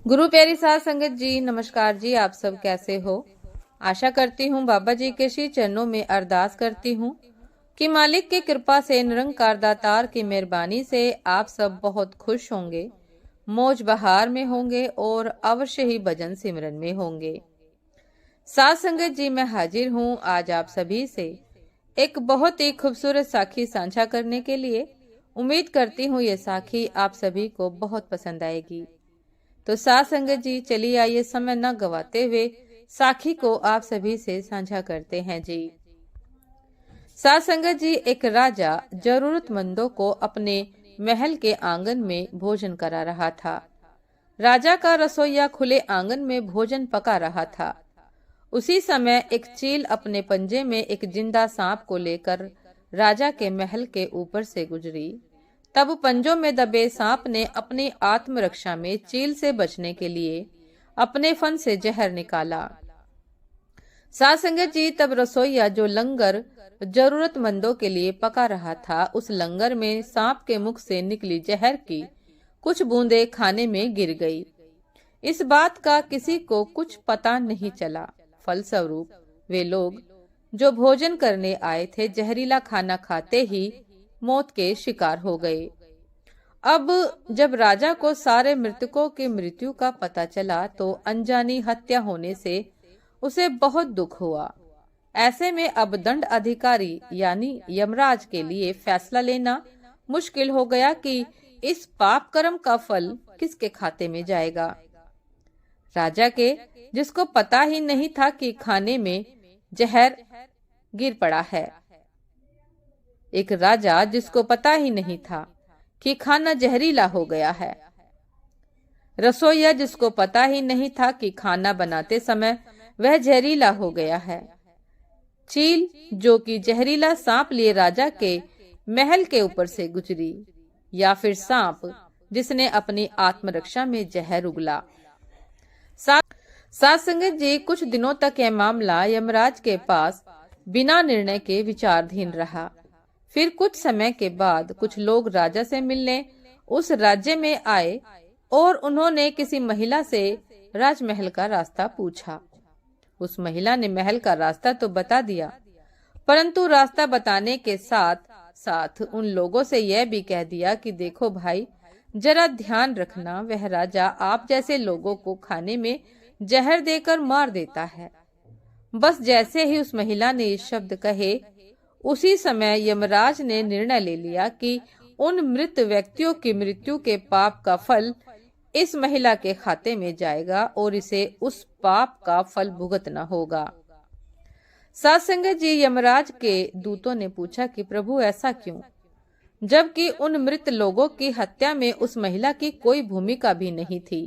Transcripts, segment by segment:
गुरु प्यारी साध संगत जी, नमस्कार जी। आप सब कैसे हो? आशा करती हूँ बाबा जी के श्री चरणों में अरदास करती हूँ कि मालिक की कृपा से, निरंकार दातार की मेहरबानी से आप सब बहुत खुश होंगे, मौज बहार में होंगे और अवश्य ही भजन सिमरन में होंगे। साध संगत जी, मैं हाजिर हूँ आज आप सभी से एक बहुत ही खूबसूरत साखी साझा करने के लिए। उम्मीद करती हूँ ये साखी आप सभी को बहुत पसंद आएगी। तो साध संगत जी, चलिए आइए समय न गवाते हुए साखी को आप सभी से साझा करते हैं जी। साध संगत जी, एक राजा जरूरतमंदों को अपने महल के आंगन में भोजन करा रहा था। राजा का रसोइया खुले आंगन में भोजन पका रहा था। उसी समय एक चील अपने पंजे में एक जिंदा सांप को लेकर राजा के महल के ऊपर से गुजरी। तब पंजों में दबे सांप ने अपनी आत्मरक्षा में चील से बचने के लिए अपने फन से जहर निकाला। साध संगत जी, तब रसोइया जो लंगर जरूरतमंदों के लिए पका रहा था, उस लंगर में सांप के मुख से निकली जहर की कुछ बूंदें खाने में गिर गई। इस बात का किसी को कुछ पता नहीं चला। फलस्वरूप वे लोग जो भोजन करने आए थे, जहरीला खाना खाते ही मौत के शिकार हो गए। अब जब राजा को सारे मृतकों की मृत्यु का पता चला तो अनजानी हत्या होने से उसे बहुत दुख हुआ। ऐसे में अब दंड अधिकारी यानी यमराज के लिए फैसला लेना मुश्किल हो गया कि इस पाप कर्म का फल किसके खाते में जाएगा। राजा के, जिसको पता ही नहीं था कि खाने में जहर गिर पड़ा है। एक राजा जिसको पता ही नहीं था कि खाना जहरीला हो गया है। रसोइया जिसको पता ही नहीं था कि खाना बनाते समय वह जहरीला हो गया है। चील जो कि जहरीला सांप लिए राजा के महल के ऊपर से गुजरी, या फिर सांप जिसने अपनी आत्मरक्षा में जहर उगला। साध संगत जी, कुछ दिनों तक यह मामला यमराज के पास बिना निर्णय के विचाराधीन रहा। फिर कुछ समय के बाद कुछ लोग राजा से मिलने उस राज्य में आए और उन्होंने किसी महिला से राजमहल का रास्ता पूछा। उस महिला ने महल का रास्ता तो बता दिया, परंतु रास्ता बताने के साथ साथ उन लोगों से यह भी कह दिया कि देखो भाई, जरा ध्यान रखना, वह राजा आप जैसे लोगों को खाने में जहर देकर मार देता है। बस जैसे ही उस महिला ने ये शब्द कहे, उसी समय यमराज ने निर्णय ले लिया कि उन मृत व्यक्तियों की मृत्यु के पाप का फल इस महिला के खाते में जाएगा और इसे उस पाप का फल भुगतना होगा। साध संगत जी, यमराज के दूतों ने पूछा कि प्रभु ऐसा क्यों, जबकि उन मृत लोगों की हत्या में उस महिला की कोई भूमिका भी नहीं थी।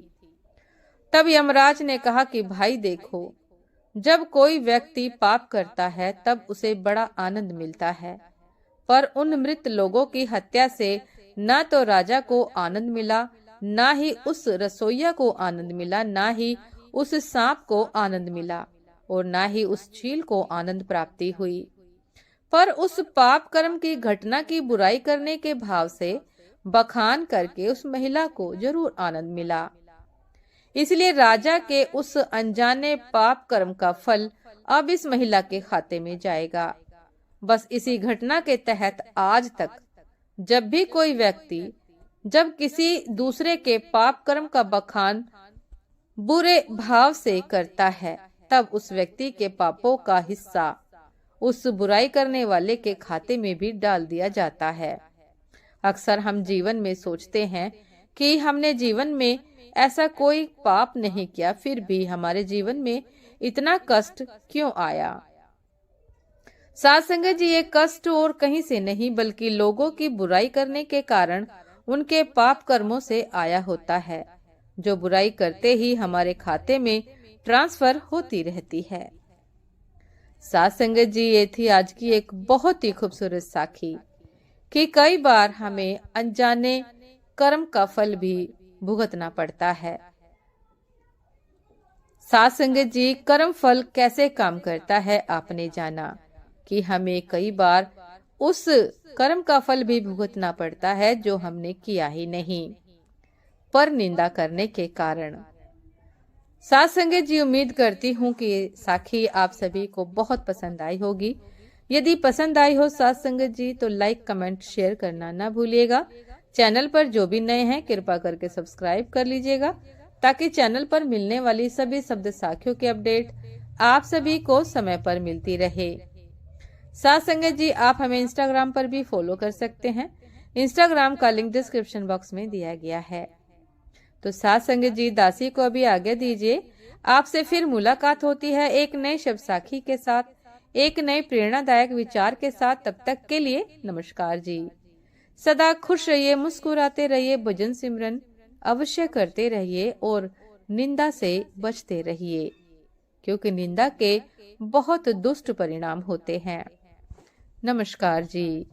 तब यमराज ने कहा कि भाई देखो, जब कोई व्यक्ति पाप करता है तब उसे बड़ा आनंद मिलता है, पर उन मृत लोगों की हत्या से न तो राजा को आनंद मिला, ना ही उस रसोइया को आनंद मिला, ना ही उस सांप को आनंद मिला और ना ही उस चील को आनंद प्राप्ति हुई। पर उस पाप कर्म की घटना की बुराई करने के भाव से बखान करके उस महिला को जरूर आनंद मिला। इसलिए राजा के उस अनजाने पाप कर्म का फल अब इस महिला के खाते में जाएगा। बस इसी घटना के तहत आज तक जब भी कोई व्यक्ति जब किसी दूसरे के पाप कर्म का बखान बुरे भाव से करता है, तब उस व्यक्ति के पापों का हिस्सा उस बुराई करने वाले के खाते में भी डाल दिया जाता है। अक्सर हम जीवन में सोचते हैं कि हमने जीवन में ऐसा कोई पाप नहीं किया, फिर भी हमारे जीवन में इतना कष्ट क्यों आया। साध संगत जी, ये कष्ट और कहीं से नहीं बल्कि लोगों की बुराई करने के कारण उनके पाप कर्मों से आया होता है, जो बुराई करते ही हमारे खाते में ट्रांसफर होती रहती है। साध संगत जी, ये थी आज की एक बहुत ही खूबसूरत साखी कि कई बार हमें अनजाने कर्म का फल भी भुगतना पड़ता है। साध संगत जी, कर्म फल कैसे काम करता है आपने जाना कि हमें कई बार उस कर्म का फल भी भुगतना पड़ता है जो हमने किया ही नहीं, पर निंदा करने के कारण। साथ संगत जी, उम्मीद करती हूँ कि साखी आप सभी को बहुत पसंद आई होगी। यदि पसंद आई हो साथ संगत जी तो लाइक कमेंट शेयर करना ना भूलिएगा। चैनल पर जो भी नए हैं कृपा करके सब्सक्राइब कर लीजिएगा ताकि चैनल पर मिलने वाली सभी शब्द साखियों की अपडेट आप सभी को समय पर मिलती रहे। साथ संगत जी, आप हमें इंस्टाग्राम पर भी फॉलो कर सकते हैं। इंस्टाग्राम का लिंक डिस्क्रिप्शन बॉक्स में दिया गया है। तो साथ संगत जी, दासी को अभी आगे दीजिए। आपसे फिर मुलाकात होती है एक नए शब्द साखी के साथ, एक नए प्रेरणादायक विचार के साथ। तब तक के लिए नमस्कार जी। सदा खुश रहिए, मुस्कुराते रहिए, भजन सिमरन अवश्य करते रहिए और निंदा से बचते रहिए, क्योंकि निंदा के बहुत दुष्ट परिणाम होते हैं। नमस्कार जी।